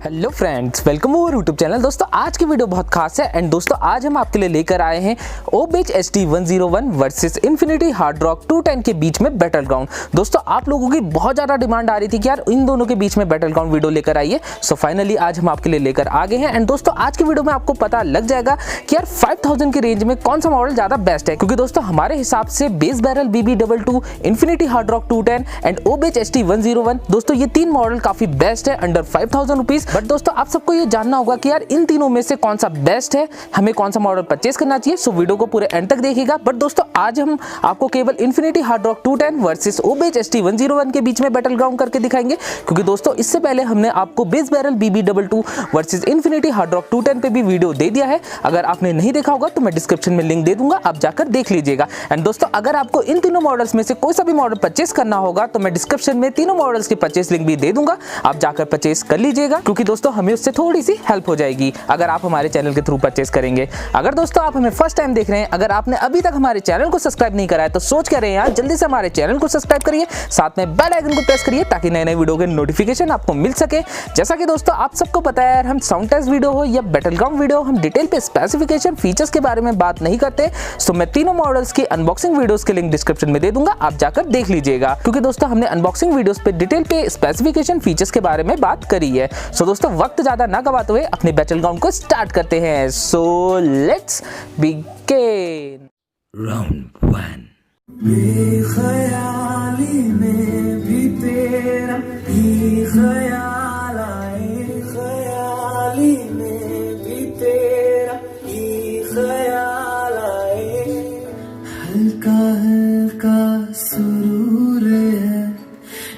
Hello friends, welcome over YouTube channel. दोस्तों आज की वीडियो बहुत खास है एंड दोस्तों आज हम आपके लिए लेकर आए हैं obeys HT-101 versus Infinity hardrock 210 के बीच में बैटल ग्राउंड। दोस्तों आप लोगों की बहुत ज़्यादा डिमांड आ रही थी कि यार इन दोनों के बीच में बैटल ग्राउंड वीडियो लेकर आइए। सो फाइनली आज हम आपके लिए लेकर आ गए हैं एंड दोस्तों आज की वीडियो में आपको पता लग जाएगा कि यार 5000 की रेंज में कौन सा मॉडल ज़्यादा बेस्ट है, क्योंकि दोस्तों हमारे हिसाब से bass barrel BB22, Infinity hardrock 210 and Obage HT-101 दोस्तों ये तीन मॉडल काफी बेस्ट है अंडर 5000 रुपीज। बट दोस्तों आप सबको ये जानना होगा कि यार इन तीनों में से कौन सा बेस्ट है, हमें कौन सा मॉडल परचेस करना चाहिए। सो वीडियो को पूरे एंड तक देखिएगा। बट दोस्तों आज हम आपको केवल infinity hardrock 210 versus obeys HT-101 के बीच में बैटल ग्राउंड करके दिखाएंगे, क्योंकि दोस्तों इससे पहले हमने आपको bass barrel BB22 versus Infinity hardrock 210 पे भी वीडियो दे दिया है। अगर आपने नहीं देखा होगा तो मैं डिस्क्रिप्शन में लिंक दे दूंगा, आप जाकर देख लीजिएगा। एंड दोस्तों अगर आपको इन तीनों मॉडल्स में से कोई सा भी मॉडल परचेस करना होगा तो मैं डिस्क्रिप्शन में तीनों मॉडल्स की परचेस लिंक भी दे दूंगा, आप जाकर परचेस कर लीजिएगा, क्योंकि दोस्तों हमें उससे थोड़ी सी हेल्प हो जाएगी अगर आप हमारे चैनल के थ्रू परचेस करेंगे। अगर दोस्तों आप हमें फर्स्ट टाइम देख रहे हैं, अगर आपने अभी तक हमारे चैनल को सब्सक्राइब नहीं करा है तो सोच कर रहे हैं यार जल्दी से हमारे चैनल को सब्सक्राइब करिए, साथ में बेल आइकन को प्रेस करिए ताकि नए नए वीडियो के नोटिफिकेशन आपको मिल सके। जैसा कि दोस्तों आप सबको पता है यार हम साउंड टेस्ट वीडियो हो या बैटल ग्राउंड वीडियो, हम डिटेल पे स्पेसिफिकेशन फीचर्स के बारे में बात नहीं करते। सो मैं तीनों मॉडल्स की अनबॉक्सिंग वीडियोस के लिंक डिस्क्रिप्शन में दे दूंगा, आप जाकर देख लीजिएगा, क्योंकि दोस्तों हमने अनबॉक्सिंग वीडियोस पे डिटेल पे स्पेसिफिकेशन फीचर्स के बारे में बात करी है। सो दोस्तों वक्त ज्यादा ना गवाते हुए अपने बैटल ग्राउंड को स्टार्ट करते हैं। So let's begin. राउंड 1। बेख्याली में भी तेरा ही ख्याल आए, ख्याली में भी तेरा ही ख्याल आए, हल्का हल्का सुरूर है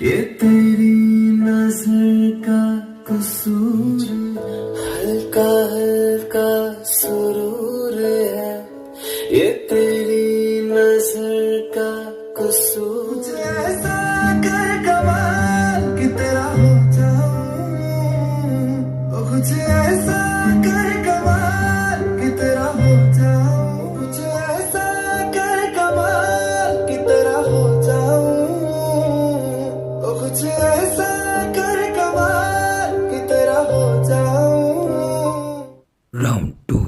ये तेरी नजर का कसूर, हल्का हल्का सुरूर है ये तेरी नजर का कसूर, ऐसा कर कमाल कि तेरा हो जाऊं, कुछ ऐसा कर कमाल कि तेरा हो जाऊं, कुछ ऐसा कर कमाल कि तेरा हो जाऊं, कुछ ऐसा कर कमाल कि तेरा हो जाऊं। Round 2।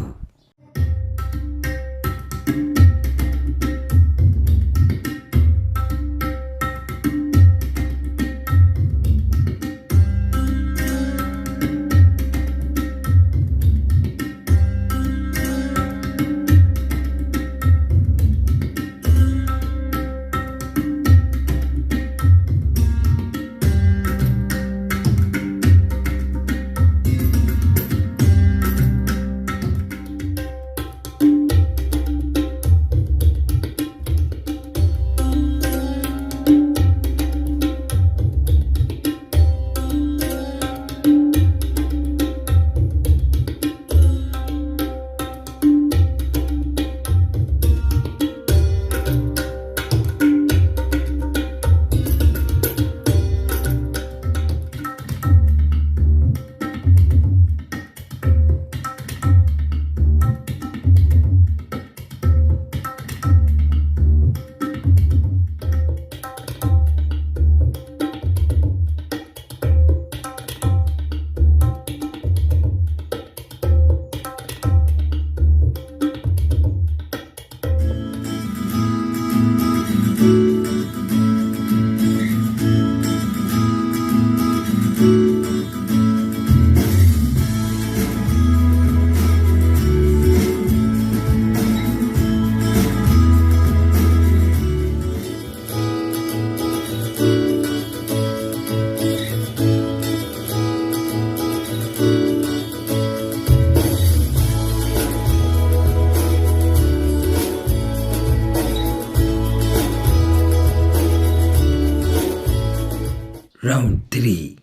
Round 3.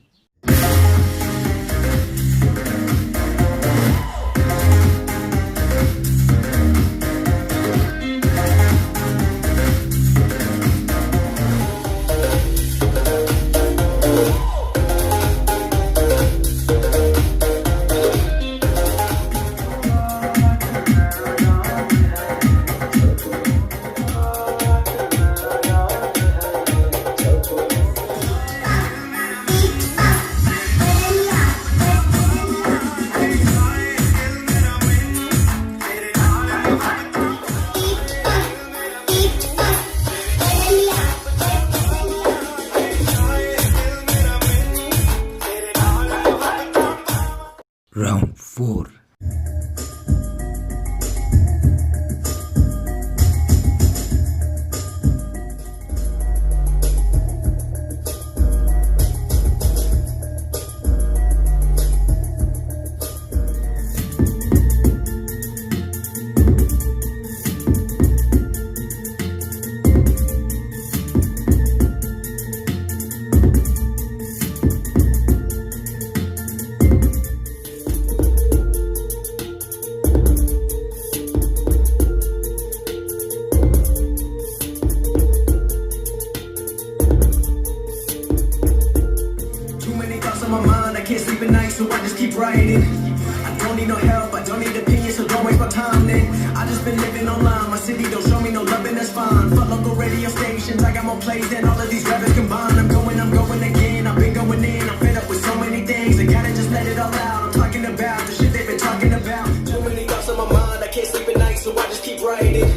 been living online. My city don't show me no love and that's fine. Fuck local radio stations, I got more plays than all of these rappers combined. I'm going again. I've been going in. I'm fed up with so many things. I gotta just let it all out. I'm talking about the shit they've been talking about. Too many thoughts on my mind. I can't sleep at night, so I just keep writing.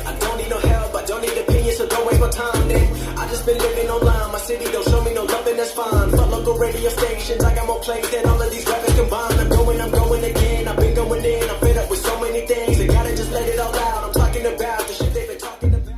I don't need no help. I don't need opinions, so don't waste my time. Then I just been living online. My city don't show me no love and that's fine. Fuck local radio stations, I got more plays than all of these rappers combined. I'm going again. I've been going in. I'm fed up with so many things. I gotta just let it all out. I'm talking about the shit they've been talking about.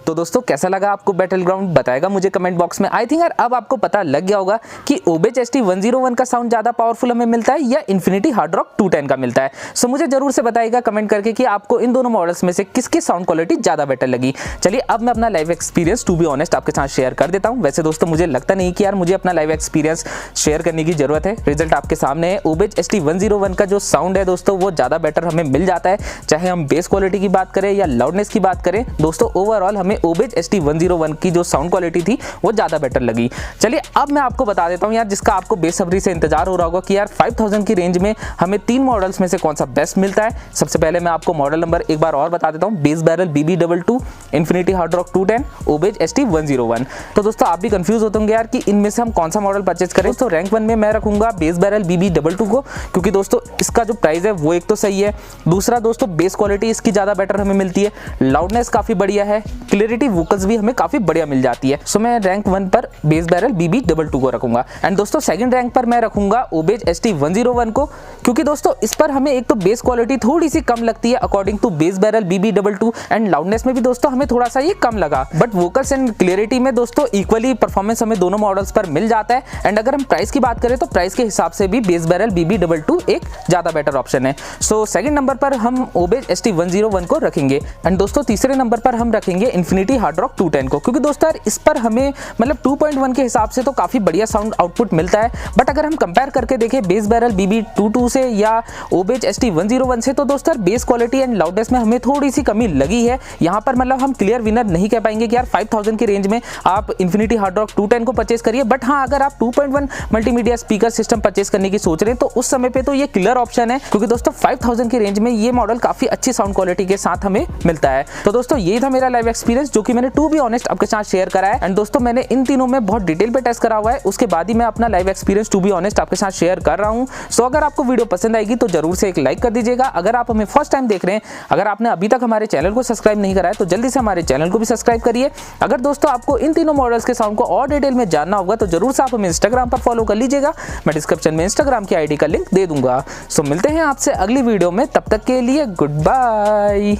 तो दोस्तों कैसा लगा आपको battle ground, बताएगा मुझे comment box में। I think यार अब आपको पता लग गया होगा कि ओबेज HT-101 का साउंड ज़्यादा पावरफुल हमें मिलता है या इन्फिनिटी हार्डरॉक 210 का मिलता है। सो मुझे जरूर से बताइएगा कमेंट करके कि आपको इन दोनों मॉडल्स में से किसकी साउंड क्वालिटी ज़्यादा बेटर लगी। चलिए अब मैं अपना live experience to be honest आपके साथ शेयर कर देता हूँ। वैसे दोस्तों मुझे लगता नहीं कि यार मुझे अपना लाइव एक्सपीरियंस शेयर करने की जरूरत है, रिजल्ट आपके सामने है। ओबेज HT-101 का जो साउंड है दोस्तों वो ज़्यादा बेटर हमें मिल जाता है, चाहे हम बेस क्वालिटी की बात करें या लाउडनेस की बात करें। दोस्तों ओवरऑल हमें ओबेज HT-101 की जो साउंड क्वालिटी थी वो ज़्यादा बेटर लगी। चलिए अब मैं आपको बता देता हूँ यार, जिसका आपको बेसब्री से इंतजार हो रहा होगा कि यार 5000 की रेंज में हमें 3 मॉडल्स में से कौन सा बेस्ट मिलता है। सबसे पहले मैं आपको मॉडल नंबर एक बार और बता देता हूँ, bass barrel BB22, Infinity hardrock 210, Obage HT-101। तो दोस्तों आप भी कंफ्यूज होते होंगे यार कि इनमें से हम कौन सा मॉडल परचेज करें। तो रैंक 1 में मैं रखूंगा बेस बैरल BB22 को, क्योंकि दोस्तों इसका जो प्राइस है वो एक तो सही है, दूसरा दोस्तों बेस क्वालिटी इसकी ज़्यादा बेटर हमें मिलती है, लाउडनेस काफ़ी बढ़िया है, क्लियरिटी वोकल्स भी हमें काफ़ी बढ़िया मिल जाती है। सो मैं रैंक 1 पर बेस बैरल BB22 को रखूंगा। एंड दोस्तों सेकंड रैंक पर मैं रखूंगा ओबेज HT-101 को, क्योंकि दोस्तों इस पर हमें एक तो बेस क्वालिटी थोड़ी सी कम लगती है according to base barrel BB22, and loudness में भी दोस्तों हमें थोड़ा सा ये कम लगा, बट वोकल्स एंड क्लियरिटी में दोस्तों इक्वली परफॉर्मेंस हमें दोनों मॉडल्स पर मिल जाता है। एंड अगर हम प्राइस की बात करें तो प्राइस के हिसाब से भी बेस बैरल BB22 एक ज़्यादा बेटर ऑप्शन है। सो सेकंड नंबर पर हम ओबेज HT-101 को रखेंगे। एंड दोस्तों तीसरे नंबर पर हम रखेंगे इन्फिनिटी हार्डरॉक 210 को, क्योंकि दोस्तों यार इस पर हमें मतलब 2.1 के हिसाब से तो काफ़ी बढ़िया साउंड आउटपुट मिलता है, बट अगर हम कंपेयर करके देखें बेस बैरल BB22 से या ओबेज HT-101 से, तो दोस्तों बेस क्वालिटी एंड लाउडनेस में हमें थोड़ी सी कमी लगी है। यहाँ पर मतलब हम क्लियर विनर नहीं कह पाएंगे कि यार 5000 की रेंज में आप इन्फिनिटी हार्डरॉक 210 को परचेज करिए, बट हाँ अगर आप 2.1 मल्टीमीडिया स्पीकर सिस्टम परचेज करने की सोच रहे हैं तो उस समय पे तो ये क्लियर ऑप्शन है, क्योंकि दोस्तों 5000 की रेंज में ये मॉडल काफ़ी अच्छी साउंड क्वालिटी के साथ हमें मिलता है। तो दोस्तों ये था मेरा लाइव एक्सपीरियंस जो कि मैंने टू बी ऑनेस्ट आपके साथ शेयर करा है। एंड दोस्तों मैंने इन तीनों में बहुत डिटेल पे टेस्ट करा हुआ है, उसके बाद ही मैं अपना live experience to be honest आपके साथ शेयर कर रहा हूँ। सो अगर आपको वीडियो पसंद आएगी तो जरूर से एक लाइक कर दीजिएगा। अगर आप हमें फर्स्ट टाइम देख रहे हैं, अगर आपने अभी तक हमारे चैनल को सब्सक्राइब नहीं करा है तो जल्दी से हमारे चैनल को भी सब्सक्राइब करिए। अगर दोस्तों आपको इन तीनों मॉडल्स के साउंड को और डिटेल में जानना होगा तो जरूर से आप हमें इंस्टाग्राम पर फॉलो कर लीजिएगा, मैं डिस्क्रिप्शन में इंस्टाग्राम की ID का लिंक दे दूंगा। सो मिलते हैं आपसे अगली वीडियो में, तब तक के लिए गुड बाय।